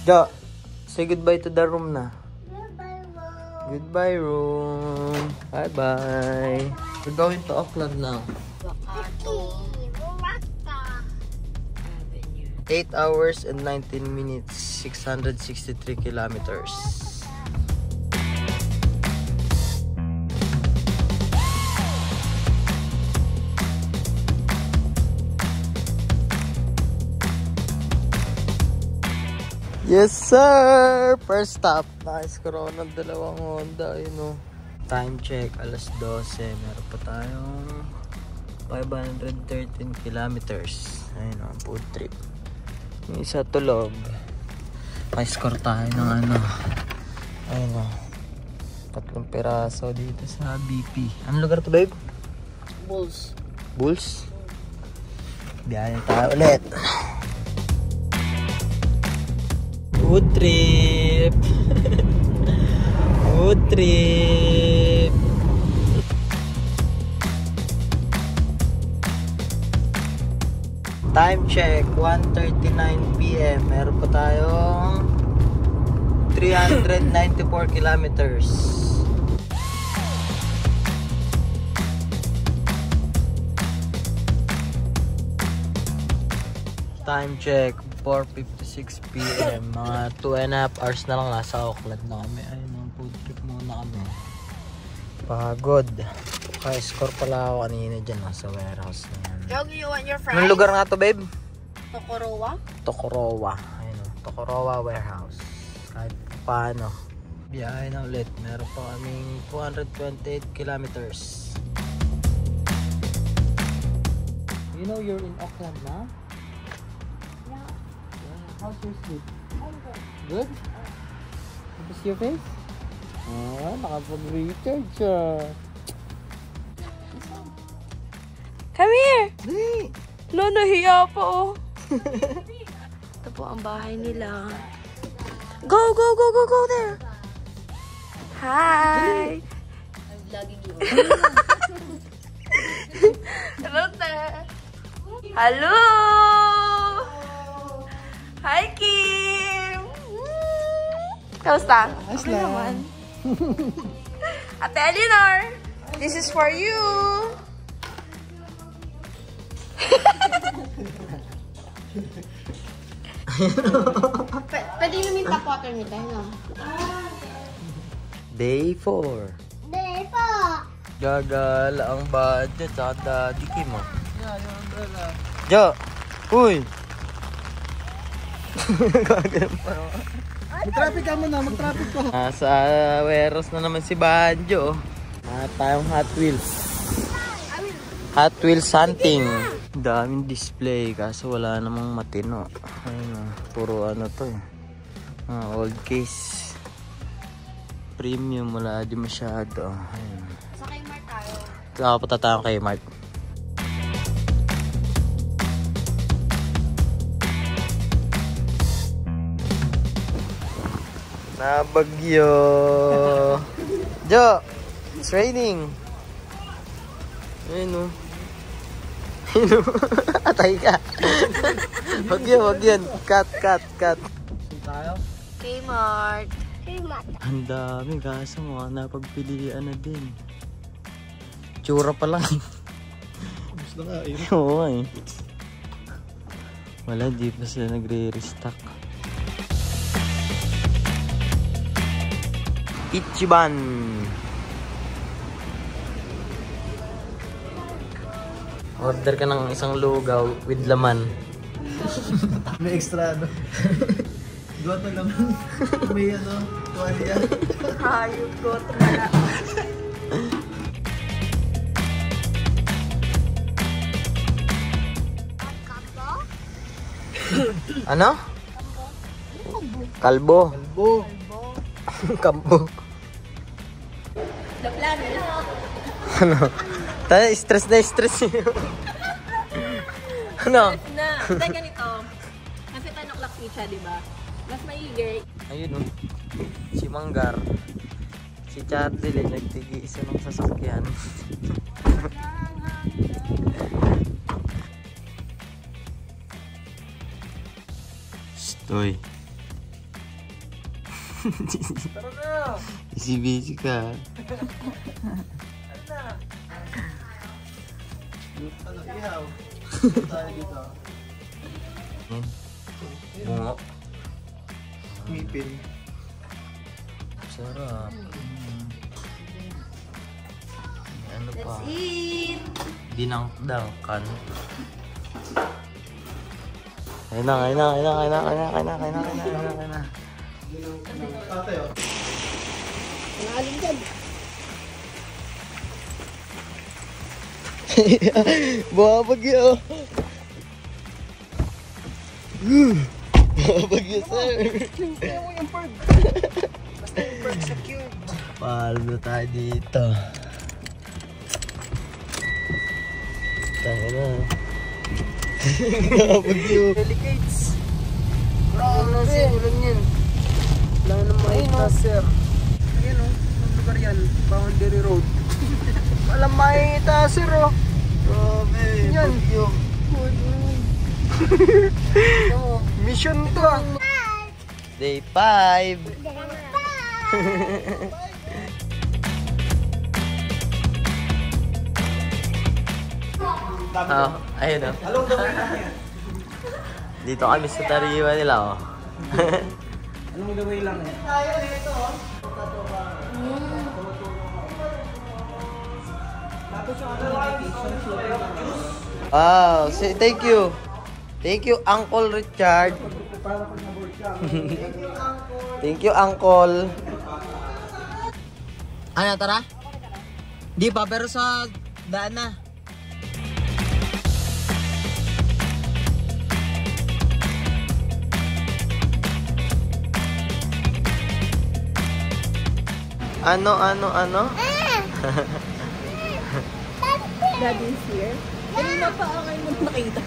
Jo, say goodbye to the room na. Goodbye, Mom. Goodbye, room. Bye-bye. We're going to Auckland now. Waka. 8 hours and 19 minutes, 663 kilometers. Yes, sir! First stop. Nice corona ng dalawang Honda. Yun, oh. Time check, alas 12. Meron pa tayong 513 kilometers. Ayun, oh, food trip. Yung isa tulog. May score tayo ng ano. Ayun, oh. 3 peraso dito sa BP. Anong lugar to, babe? Bulls. Bulls? Biyahe tayo ulit. Food trip. Food trip. Time check, 1:39 PM. Meron pa tayong 394 kilometers. Time check, 4:56 PM. Mga 2.5 hours na lang nasa Auckland na kami. Ayun, mga food trip muna kami. Pagod. Score pala ako kanina dyan sa warehouse na yan. Jog, you want your fries? Anong lugar nga to, babe? Tokorowa? Tokorowa. Ayun, Tokorowa warehouse. Kahit paano. Biyahe na ulit. Meron pa kaming 228 kilometers. You know you're in Auckland now? Yeah. How's your sleep? I'm good. Good? Tapos your face? Ah, nakapag-recharge siya. Come here! Hey! Lo, nahiya pa oh. Ito po ang bahay nila. Go, go, go, go, go there! Hi! I'm vlogging you. Hello there! Hello! Hi, Kim! Kamusta? Ayos Okay lang. naman. Ate Eleanor, this is for you! Pwede yung mint water nito, no? Day 4. Day po! Gagala ang budget sa daddy Kim, oh. Yeah, yung umbrella. Jo! Uy! Gagala pa naman. Mag-traffic ka muna, mag-traffic ko. Nasa warehouse na naman si Banjo. Tayong Hot Wheels. Hot Wheels hunting. Daming display kaso wala namang matino. Ayun, puro ano to eh. Old case. Premium, wala di masyado. Ayun. Sa Kmart tayo. Nakapunta tayo kay Mark. Nabagyo. Jo, it's raining. Ayun, oh. Ayun, oh. Atay ka. Wag yun, wag yun. Cut, cut, cut. Saan tayo? Kmart. Kmart. Ang dami kaso mga napagpilian na din. Tsura pa lang. Gusto nga, ayun. Oo eh. Wala, di pa sila nagre-restock. Ichiban. Order ka ng isang lugaw with laman. May extra ano. Duwa to naman. May ano, tuwalya. Hayop ko. Tumala. Ano? Kalbo. Kalbo. Kambo. The plan is... Ano? Tayo, stress na stress yun. Ano? Na. Dahil ganito. Kasi 10 o'clock siya, di ba? Mas maigay. Ayun, oh. Si Manggar. Si Charlie nagtigi-isa ng sasakyan. Stoy. Tara na! Busy ka. Ano, ihaw? Tayo dito. Yan. Bungo. Ngipin. Sarap. Ano pa? Let's eat! Dinang-dangkan. Kaya na. Tatay, oh. Nangaling dyan. Bumabagyo. Bumabagyo, sir. Kaya mo yung bird. Basta yung bird sa cute. Pahal na tayo dito. Tayo na. Bumabagyo. Delicates. Ano si ulan yan? Wala nang makita, sir. Ayan, oh. Ang lugar yan. Boundary Road. Walang makita, sir, oh. Grabe. Yan. Bagyo. Mission to, ah. Day 5. Oh, ayun oh. Along the way lang yan. Dito kami sa tariwa nila oh. Along the way lang yan. Wow, say thank you. Thank you, Uncle Richard. Thank you, Uncle. Ano, tara? Di pa, pero sa daan na. Ano? Daddy's here. Kanina pa ako ngayon nakita.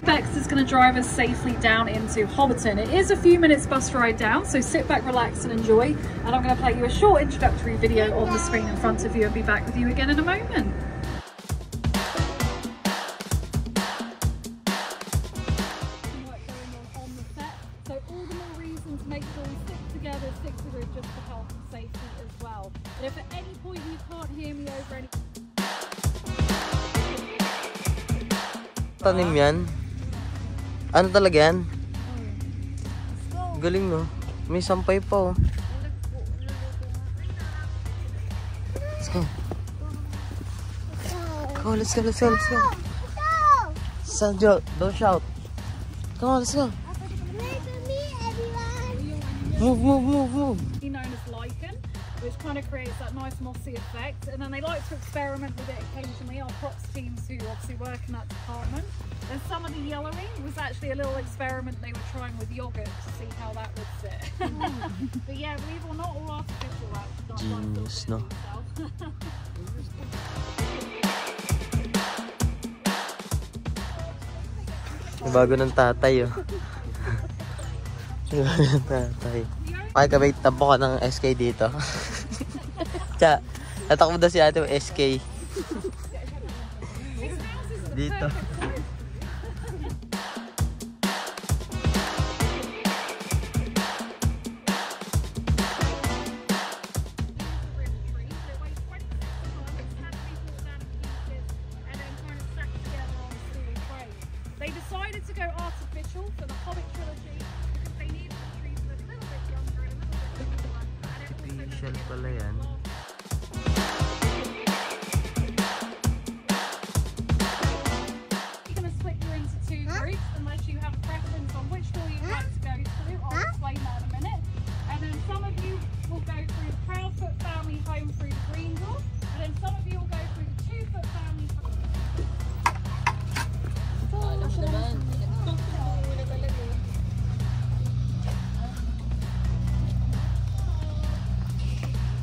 Bex is going to drive us safely down into Hobbiton. It is a few minutes bus ride down, so sit back, relax and enjoy. And I'm going to play you a short introductory video on the screen in front of you and be back with you again in a moment. Work going on the set, so all the more reason to make sure we stick together, stick to the group just for health and safety as well. And if at any point you can't hear me over any Tanim yan? Ano talaga yan? Galing no? May sampay pa oh. Let's go. Go, let's go. Don't shout. Come on, let's go. Move. known as lichen, which kind of creates that nice mossy effect. And then they like to experiment with it occasionally, our props teams who obviously work in that department. And some of the yellowing was actually a little experiment they were trying with yogurt to see how that would sit. But yeah, believe it or not, all artificial that. Genius, no? Bago ng tatay, oh. Bago ng tatay. Okay, kabay tampo ko ng SK dito. Tsa, natakbo daw si ate yung SK. Dito. They decided to go artificial for the Hobbit trilogy because they needed the trees to look a little bit younger and a little bit cooler. Artificial pala yan. You're going to split you into two groups unless you have a preference on which door you'd like to go through. I'll explain that in a minute. And then some of you will go through the Proudfoot family home through the green door. And then some of you will go through the Twofoot family home.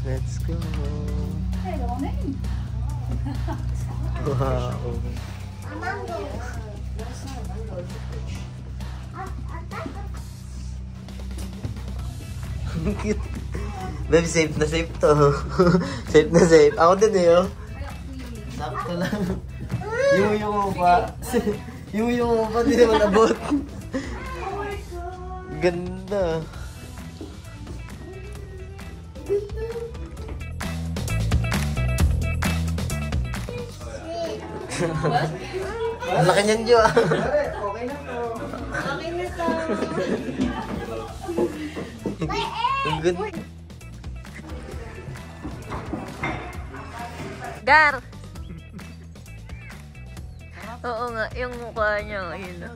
Let's go. Hey, morning. Wow. Cute. Babe, safe na safe to. Safe na safe. Ako din eh, oh. Sakto lang. Yung mo pa. Yung mo pa, di naman abot. Ganda. Ang laki niyan, Jo. Okay na to. Okay na to. Ang good. Gar! Oo nga, yung mukha niya. Ayun na.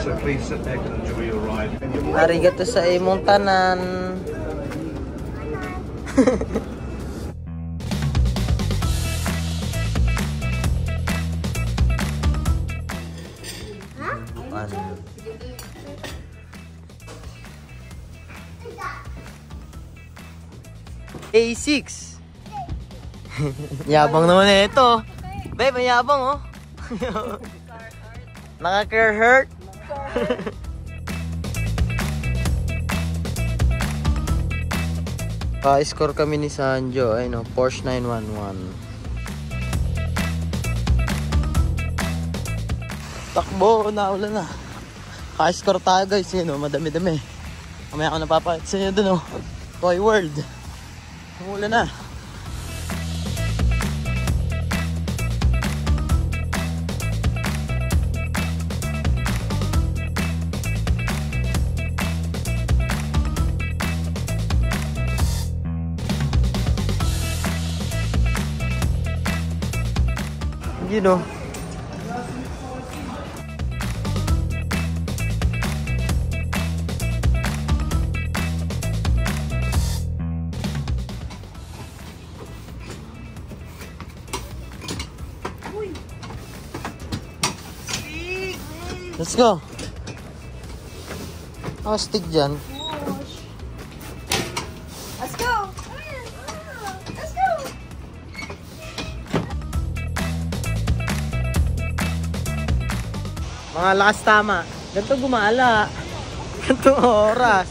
So please sit back and enjoy your ride. Arigato sa imong tanan. Ano? A6. Yabang naman eh ito. Babe, ang yabang oh. Naka-Carhartt. Pa-score kami ni Sanjo. Ay no, Porsche 911. Takbo, naulan na. Pa-score tayo guys, yun o, madami-dami. Mamaya ako napapakit sa inyo dun o. Toy World. Umulan na. You know. Let's go. Oh, stick dyan. Let's go! Let's go! Mga lakas tama. Ganito gumala. Ganito oras.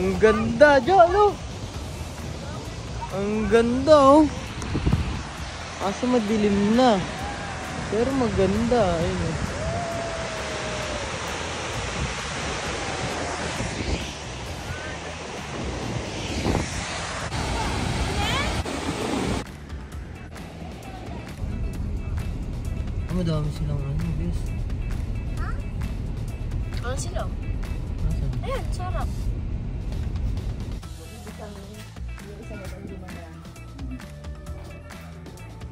Ang ganda, Jolo. Ang ganda, oh. Kaso madilim na. Pero maganda. Ayun, oh. Madami silang ano, guys. Ano sila? Nasaan? Ayan, sarap.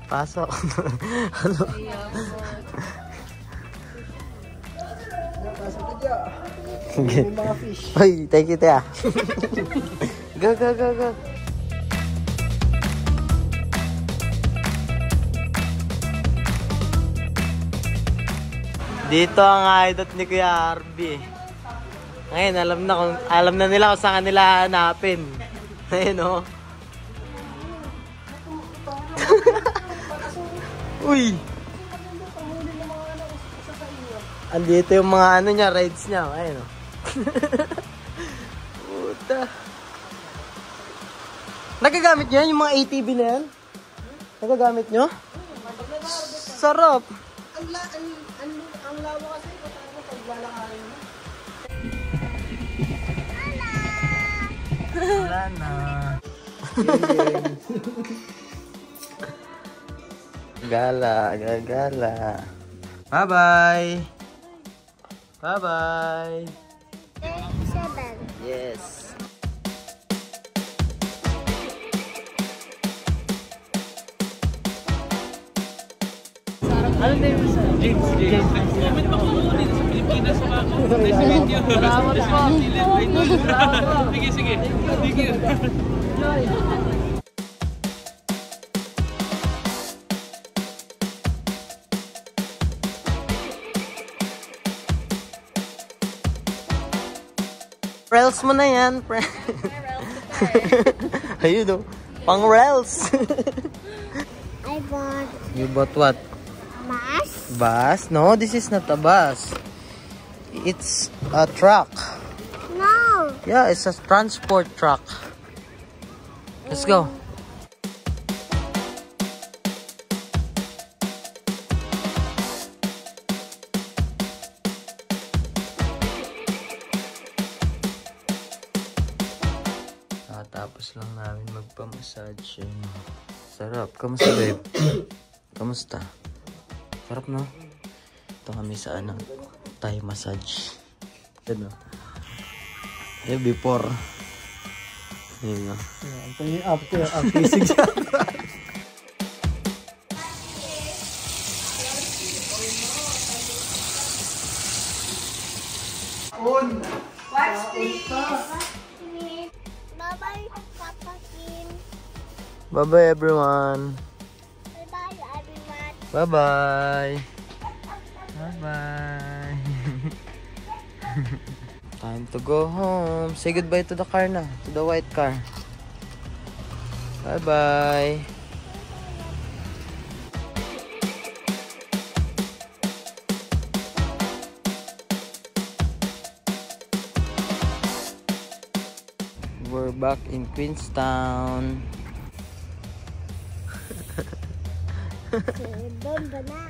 Pasok. Ano? Pasok ka dyan. May mga fish. Hoy, thank you, Tia. Go, go, go, go. Dito ang hideout ni Kuya Arby. Ngayon, alam na nila kung saan kanila hanapin. Ayun, oh. Uy! Andito yung mga ano niya, rides niya. Ayun, oh. Puta. Nagagamit niyo yan, yung mga ATV na yan? Nagagamit niyo? Sarap! Ang lawa kasi, patang mo paglalakarin mo. Wala na. Gala, gagala. Bye-bye. Bye-bye. Yes. Ano din mo sa James? Comment pa po dito sa Pilipinas sa ako. Nice to meet you. Salamat po. Sige, sige. Thank you. Rails mo na yan, friend. Ayun o. Pang rails. I bought You bought what? bus. Bus? No, this is not a bus. It's a truck. No. Yeah, it's a transport truck. Let's go. Tapos lang namin magpa-massage. Sarap. Kamusta, babe? Kamusta? Sarap, no? Ito kami sa Thai massage. Ano? Before. Yun, no? After kissing siya. Bye-bye, Papa Kim. Bye-bye, everyone. Bye-bye, everyone. Bye-bye. Bye-bye. Time to go home. Say goodbye to the car na. To the white car. Bye-bye. We're back in Queenstown. Doon ba na?